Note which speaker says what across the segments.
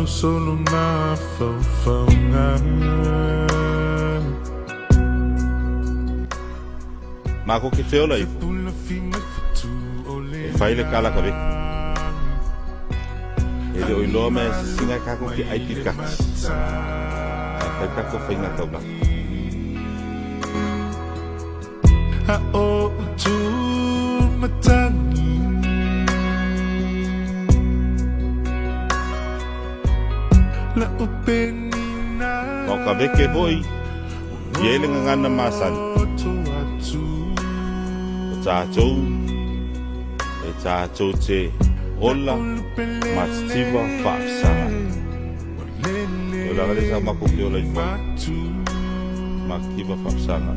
Speaker 1: solo na faufaunga
Speaker 2: Mako ke feo lai
Speaker 1: Pula fima fitu ole
Speaker 2: Fai le kala ka ve E de oilo me singa kako ki aiti kaks Fai kako fai nga taula
Speaker 1: Ha o tu matangi La openina
Speaker 2: Mau ka veke voi Ie le ngana masan O tātou E tātou te Ola Matstiva Whaafsanga O la gale sa mako ki ola i wha Makiva Whaafsanga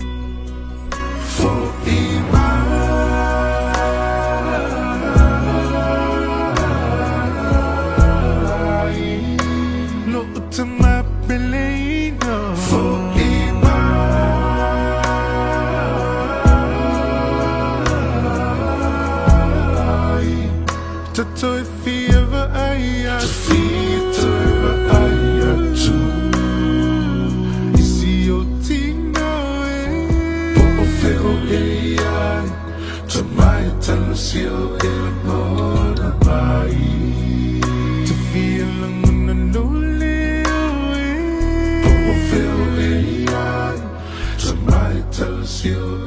Speaker 1: Toi fieva aia fieva aia tu isi o tina po feo ai to mai talo sio e mona mai to feel na nole po feo ai to mai talo sio